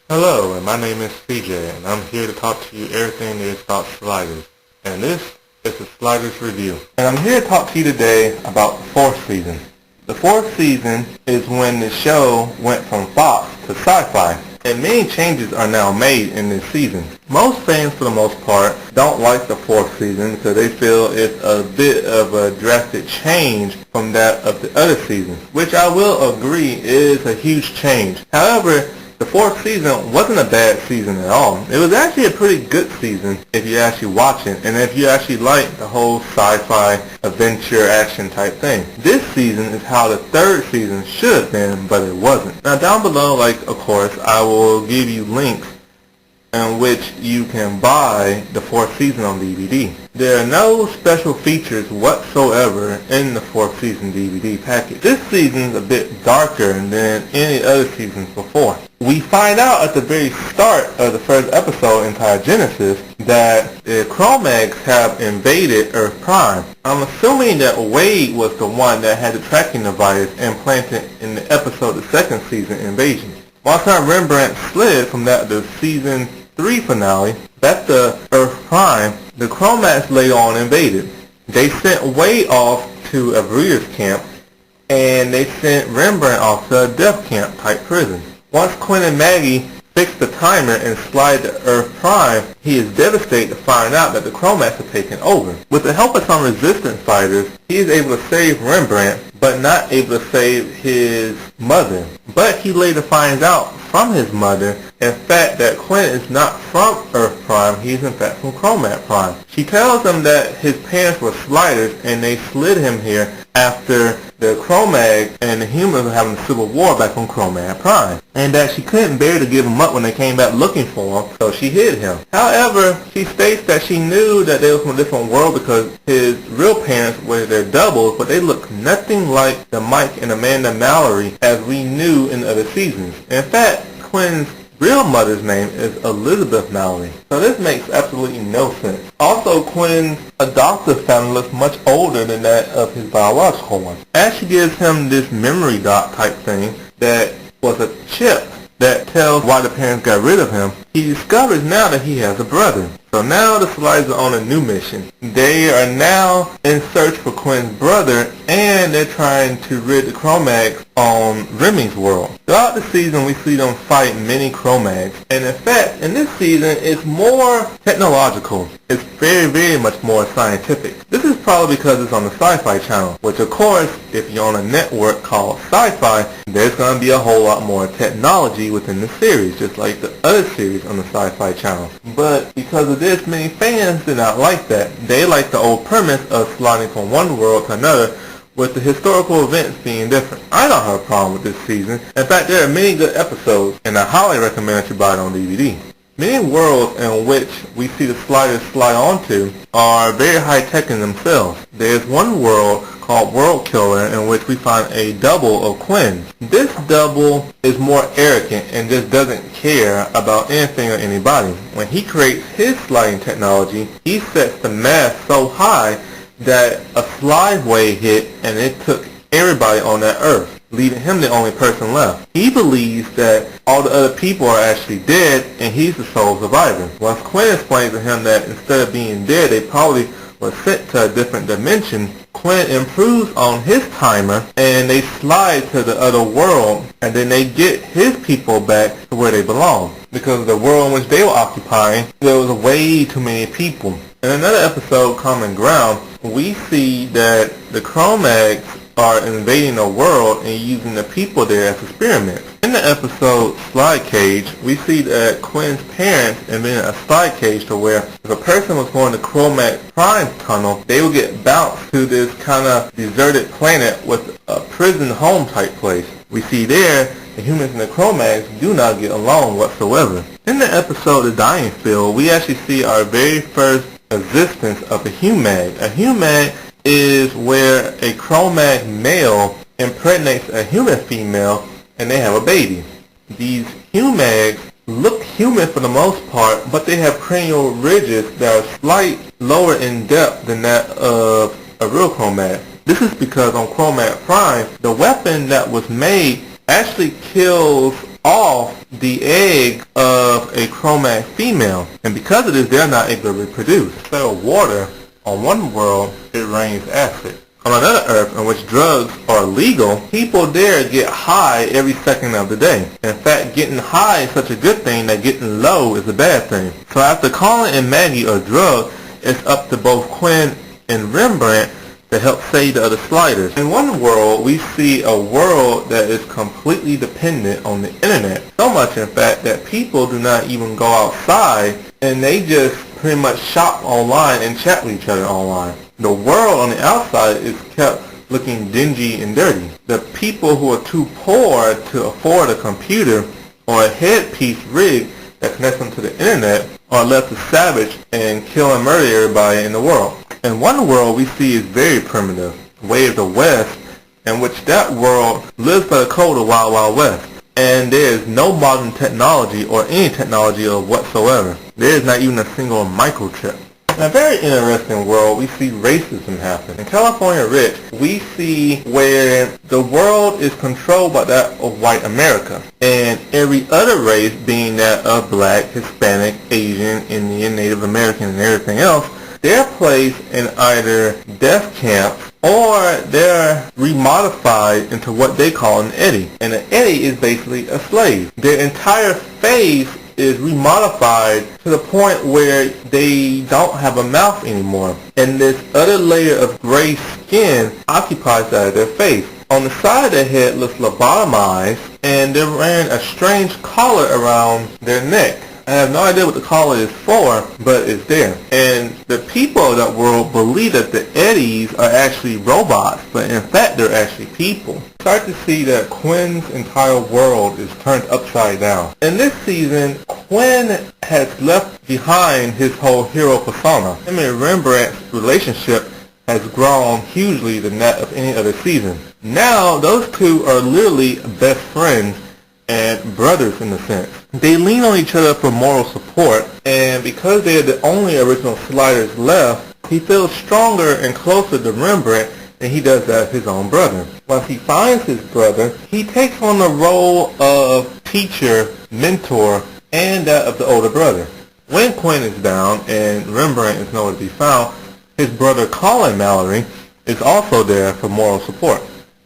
Hello, and my name is CJ, and I'm here to talk to you everything there is about sliders. And this is the Sliders Review. And I'm here to talk to you today about the fourth season. The fourth season is when the show went from Fox to Sci-Fi, and many changes are now made in this season. Most fans, for the most part, don't like the fourth season because they feel it's a bit of a drastic change from that of the other seasons, which I will agree is a huge change. However, the fourth season wasn't a bad season at all. It was actually a pretty good season if you actually watch it, and if you actually like the whole sci-fi adventure action type thing. This season is how the third season should have been, but it wasn't. Now down below, of course, I will give you links in which you can buy the fourth season on DVD. There are no special features whatsoever in the fourth season DVD package. This season is a bit darker than any other seasons before. We find out at the very start of the first episode in Genesis that the Cro-Mags have invaded Earth Prime. I'm assuming that Wade was the one that had the tracking device implanted in the episode of the second season, Invasion. While Rembrandt slid from that to season 3 finale, back to Earth Prime, the Cro-Mags later on invaded. They sent Wade off to a breeder's camp, and they sent Rembrandt off to a death camp type prison. Once Quinn and Maggie fix the timer and slide to Earth Prime, he is devastated to find out that the Cro-Mags have taken over. With the help of some resistance fighters, he is able to save Rembrandt, but not able to save his mother. But he later finds out from his mother, in fact, that Quinn is not from Earth Prime, he is in fact from Cro-Mag Prime. She tells him that his parents were sliders and they slid him here after the Cro-Mag and the humans were having a civil war back on Cro-Mag Prime, and that she couldn't bear to give him up when they came back looking for him, so she hid him. However, she states that she knew that they were from a different world because his real parents were their doubles, but they looked nothing like the Mike and Amanda Mallory as we knew in the other seasons. In fact, Quinn's real mother's name is Elizabeth Mallory, so this makes absolutely no sense. Also, Quinn's adoptive family looks much older than that of his biological one. As she gives him this memory dot type thing that was a chip that tells why the parents got rid of him, he discovers now that he has a brother. So now the Sliders are on a new mission. They are now in search for Quinn's brother, and they're trying to rid the Cro-Mags on Remy's world. Throughout the season, we see them fight many Cro-Mags, and in fact, in this season, it's more technological. It's very, very much more scientific. This is probably because it's on the Sci-Fi channel, which of course, if you're on a network called Sci-Fi, there's going to be a whole lot more technology within the series, just like the other series on the Sci-Fi channel. But because of this, many fans did not like that. They like the old premise of sliding from one world to another, with the historical events being different. I don't have a problem with this season. In fact, there are many good episodes, and I highly recommend that you buy it on DVD. Many worlds in which we see the Sliders slide onto are very high-tech in themselves. There's one world called World Killer in which we find a double of Quinn. This double is more arrogant and just doesn't care about anything or anybody. When he creates his sliding technology, he sets the mast so high that a slide wave hit and it took everybody on that earth, leaving him the only person left. He believes that all the other people are actually dead and he's the sole survivor. Once Quinn explains to him that instead of being dead, they probably were sent to a different dimension, Quinn improves on his timer and they slide to the other world, and then they get his people back to where they belong. Because the world in which they were occupying, there was way too many people. In another episode, Common Ground, we see that the Cro-Mags are invading the world and using the people there as experiments. In the episode Slide Cage, we see that Quinn's parents invented a slide cage to where if a person was going to Cro-Mag Prime tunnel, they would get bounced to this kind of deserted planet with a prison home type place. We see there the humans and the Cro-Mags do not get along whatsoever. In the episode The Dying Field, we actually see our very first existence of a Humag. A Humag is where a Cro-Mag male impregnates a human female and they have a baby. These Humags look human for the most part, but they have cranial ridges that are slightly lower in depth than that of a real Cro-Mag. This is because on Cro-Mag Prime, the weapon that was made actually kills off the egg of a chromag female. And because of this, they're not able to reproduce. Instead of water, on one world, it rains acid. On another Earth, in which drugs are legal, people there get high every second of the day. In fact, getting high is such a good thing that getting low is a bad thing. So after Colin and Maggie are drugged, it's up to both Quinn and Rembrandt to help save the other sliders. In one world, we see a world that is completely dependent on the internet. So much, in fact, that people do not even go outside, and they just pretty much shop online and chat with each other online. The world on the outside is kept looking dingy and dirty. The people who are too poor to afford a computer or a headpiece rig that connects them to the internet are left to savage and kill and murder everybody in the world. And one world we see is very primitive, way of the West, in which that world lives by the code of Wild Wild West. And there is no modern technology or any technology of whatsoever. There is not even a single microchip. In a very interesting world, we see racism happen. In California Rich, we see where the world is controlled by that of white America, and every other race, being that of black, Hispanic, Asian, Indian, Native American, and everything else, they're placed in either death camps or they're remodified into what they call an Eddie. And an Eddie is basically a slave. Their entire face is remodified to the point where they don't have a mouth anymore. And this other layer of gray skin occupies that of their face. On the side of their head looks lobotomized, and they're wearing a strange collar around their neck. I have no idea what the collar is for, but it's there. And the people of that world believe that the Eddies are actually robots, but in fact they're actually people. Start to see that Quinn's entire world is turned upside down. In this season, Quinn has left behind his whole hero persona. Him and Rembrandt's relationship has grown hugely than that of any other season. Now, those two are literally best friends and brothers in a sense. They lean on each other for moral support, and because they're the only original sliders left, he feels stronger and closer to Rembrandt than he does that of his own brother. Once he finds his brother, he takes on the role of teacher, mentor, and that of the older brother. When Quinn is down and Rembrandt is nowhere to be found, his brother Colin Mallory is also there for moral support.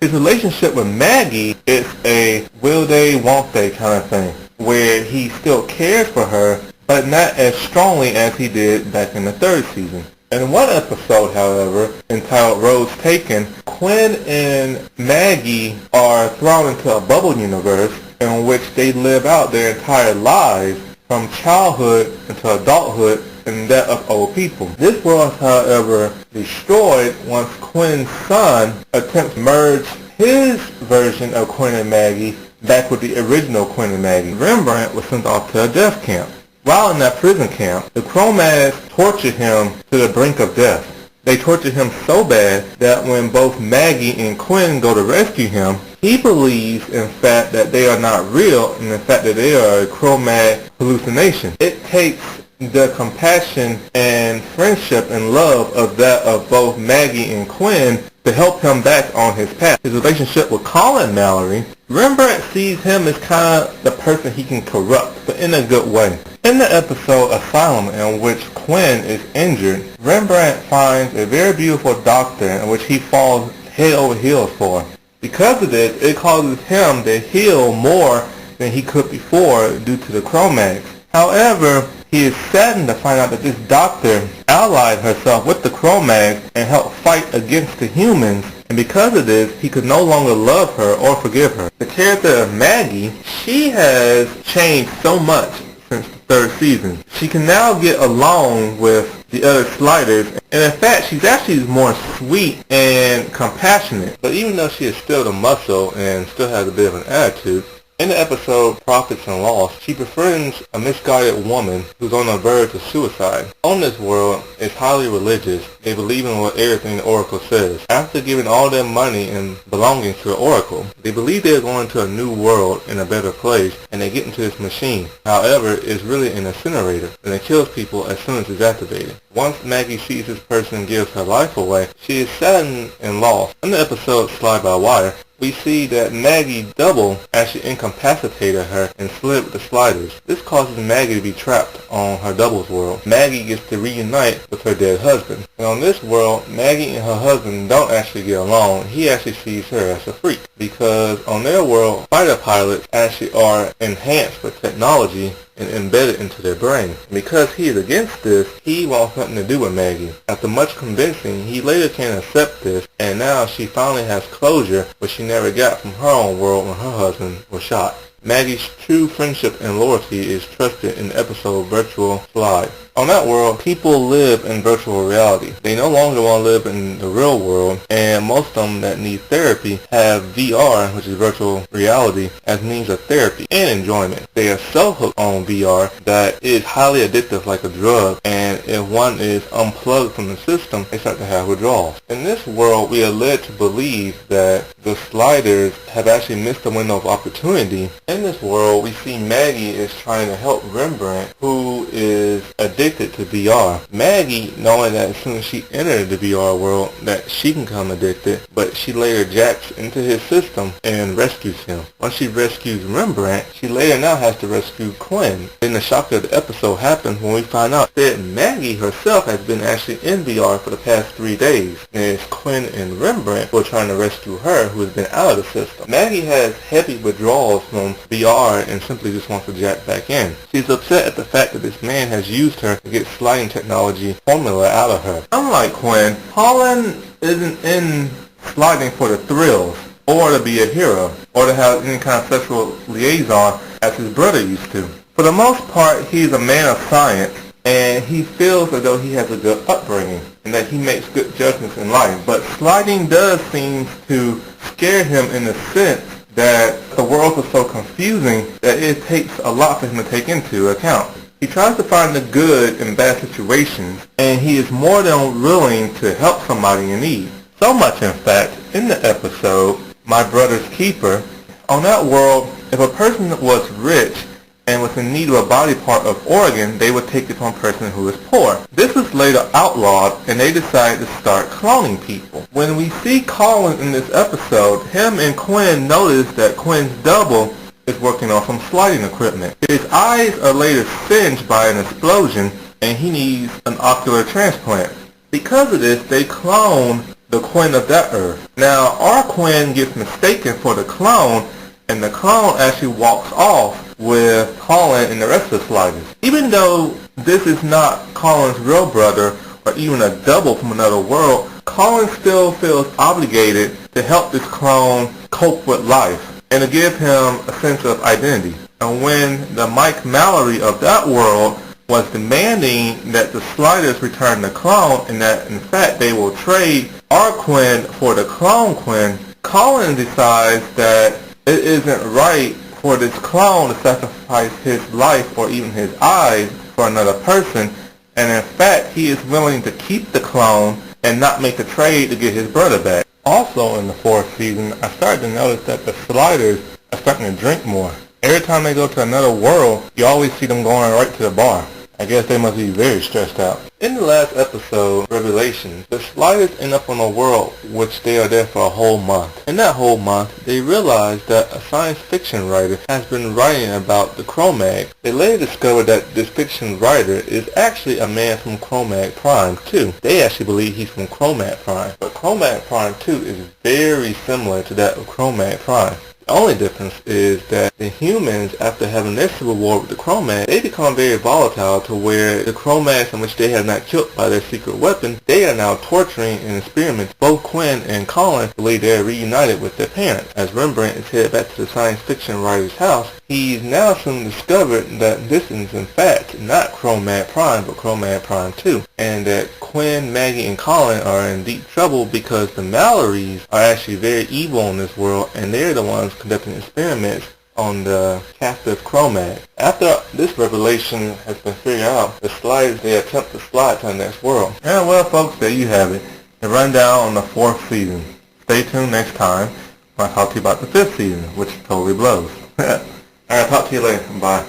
His relationship with Maggie is a will they, won't they kind of thing, where he still cares for her, but not as strongly as he did back in the third season. In one episode, however, entitled Roads Taken, Quinn and Maggie are thrown into a bubble universe in which they live out their entire lives from childhood into adulthood and that of old people. This world is, however, destroyed once Quinn's son attempts to merge his version of Quinn and Maggie back with the original Quinn and Maggie. Rembrandt was sent off to a death camp. While in that prison camp, the Cro-Mags tortured him to the brink of death. They tortured him so bad that when both Maggie and Quinn go to rescue him, he believes, in fact, that they are not real, and in fact that they are a Cro-Mag hallucination. It takes the compassion and friendship and love of that of both Maggie and Quinn to help him back on his path. His relationship with Colin Mallory, Rembrandt sees him as kind of the person he can corrupt, but in a good way. In the episode Asylum, in which Quinn is injured, Rembrandt finds a very beautiful doctor in which he falls head over heels for. Because of this, it causes him to heal more than he could before due to the Cro-Mags. However, he is saddened to find out that this doctor allied herself with the Cro-Mags and helped fight against the humans, and because of this, he could no longer love her or forgive her. The character of Maggie, she has changed so much since the third season. She can now get along with the other sliders, and in fact, she's actually more sweet and compassionate. But even though she is still the muscle and still has a bit of an attitude, in the episode Profits and Loss, she befriends a misguided woman who's on the verge of suicide. On this world, it's highly religious. They believe in what everything the Oracle says. After giving all their money and belongings to the Oracle, they believe they're going to a new world in a better place, and they get into this machine. However, it's really an incinerator, and it kills people as soon as it's activated. Once Maggie sees this person gives her life away, she is saddened and lost. In the episode Slide by Wire, we see that Maggie double actually incapacitated her and slid with the sliders. This causes Maggie to be trapped on her double's world. Maggie gets to reunite with her dead husband. And on this world, Maggie and her husband don't actually get along. He actually sees her as a freak, because on their world, fighter pilots actually are enhanced with technology and embedded into their brain. Because he is against this, he wants nothing to do with Maggie. After much convincing, he later can accept this, and now she finally has closure, which she never got from her own world when her husband was shot. Maggie's true friendship and loyalty is trusted in the episode Virtual Slide. On that world, people live in virtual reality. They no longer want to live in the real world, and most of them that need therapy have VR, which is virtual reality, as means of therapy and enjoyment. They are so hooked on VR that it is highly addictive like a drug, and if one is unplugged from the system, they start to have withdrawals. In this world, we are led to believe that the sliders have actually missed a window of opportunity. In this world, we see Maggie is trying to help Rembrandt, who is addicted to VR. Maggie, knowing that as soon as she entered the VR world that she can become addicted, but she later jacks into his system and rescues him. Once she rescues Rembrandt, she later now has to rescue Quinn. Then the shock of the episode happens when we find out that Maggie herself has been actually in VR for the past 3 days, and it's Quinn and Rembrandt who are trying to rescue her, who has been out of the system. Maggie has heavy withdrawals from VR and simply just wants to jack back in. She's upset at the fact that this man has used her to get sliding technology formula out of her. Unlike Quinn, Colin isn't in sliding for the thrills, or to be a hero, or to have any kind of sexual liaison as his brother used to. For the most part, he's a man of science, and he feels as though he has a good upbringing, and that he makes good judgments in life. But sliding does seem to scare him in the sense that the world is so confusing that it takes a lot for him to take into account. He tries to find the good in bad situations, and he is more than willing to help somebody in need. So much, in fact, in the episode, My Brother's Keeper, on that world, if a person was rich and was in need of a body part of organ, they would take it from a person who is poor. This was later outlawed, and they decided to start cloning people. When we see Colin in this episode, him and Quinn notice that Quinn's double is working on some sliding equipment. His eyes are later singed by an explosion, and he needs an ocular transplant. Because of this, they clone the Quinn of that Earth. Now, our Quinn gets mistaken for the clone, and the clone actually walks off with Colin and the rest of the sliders. Even though this is not Colin's real brother, or even a double from another world, Colin still feels obligated to help this clone cope with life and to give him a sense of identity. And when the Mike Mallory of that world was demanding that the sliders return the clone, and that in fact they will trade our Quinn for the clone Quinn, Colin decides that it isn't right for this clone to sacrifice his life or even his eyes for another person, and in fact he is willing to keep the clone and not make the trade to get his brother back. Also in the 4th season, I started to notice that the sliders are starting to drink more. Every time they go to another world, you always see them going right to the bar. I guess they must be very stressed out. In the last episode, Revelations, the sliders end up on a world which they are there for a whole month. In that whole month, they realize that a science fiction writer has been writing about the Cro-Mag. They later discover that this fiction writer is actually a man from Cro-Mag Prime 2. They actually believe he's from Cro-Mag Prime, but Cro-Mag Prime 2 is very similar to that of Cro-Mag Prime. The only difference is that the humans, after having their civil war with the Cro-Mag, they become very volatile to where the Cro-Mags in which they have not killed by their secret weapon, they are now torturing and experimenting. Both Quinn and Colin believe they are reunited with their parents. As Rembrandt is headed back to the science fiction writer's house, he's now soon discovered that this is in fact not Cro-Mag Prime, but Cro-Mag Prime 2, and that Quinn, Maggie, and Colin are in deep trouble because the Mallorys are actually very evil in this world, and they're the ones conducting experiments on the captive Cro-Mag. After this revelation has been figured out, the sliders, they attempt to slide to the next world. And well folks, there you have it. The rundown on the 4th season. Stay tuned next time when I talk to you about the 5th season, which totally blows. Alright, talk to you later. Bye.